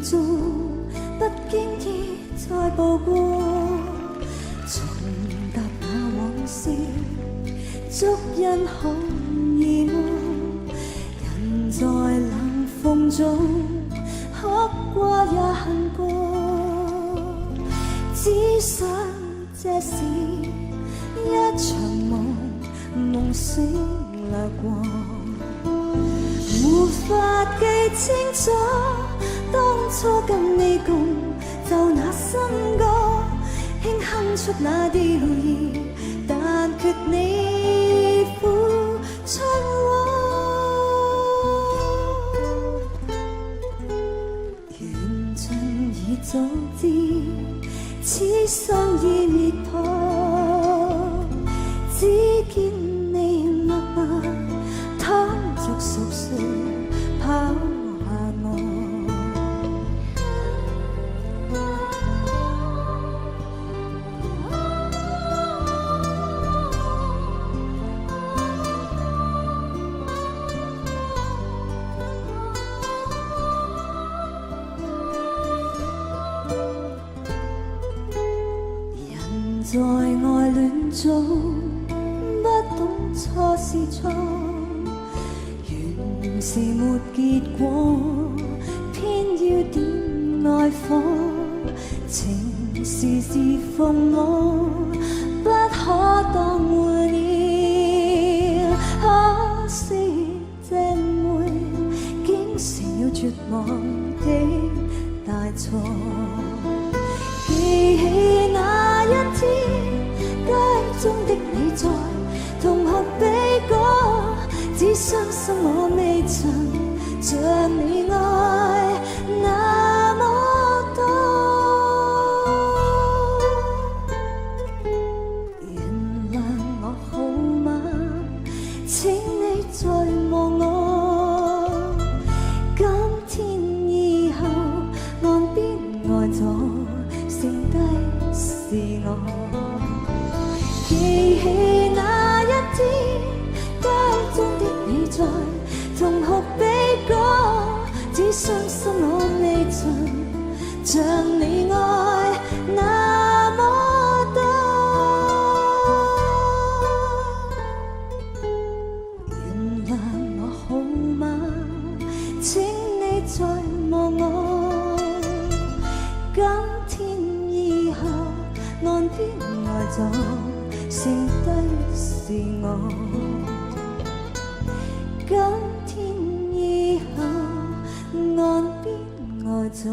中，不經意再步過，重踏那往事，足因好意外。人在冷風中，哭過也恨過，只想這是一場夢，夢醒掠過。無法記清楚當初跟你共奏那新歌，輕哼出那調兒，但缺你撫出我。緣盡已早知，此生已滅破，只見你默默躺着熟睡拋下我。人在愛戀中，不懂錯是錯，原是沒結果，偏要點愛火，情時時逢我，不可當玩意。可惜這誤會，竟成了絕望的大錯。記起那一天，街中的你在同學比歌，只傷心我未曾像你愛那麼多。原諒我好嗎？請你再望我，今天以後岸邊呆咗，剩低是我。記起那一天，街中的你在同學比歌，只傷心我未曾像你愛那麼多。原諒我好嗎？請你再望我，今天以後岸邊呆咗，剩低是我。今天以後岸邊呆咗。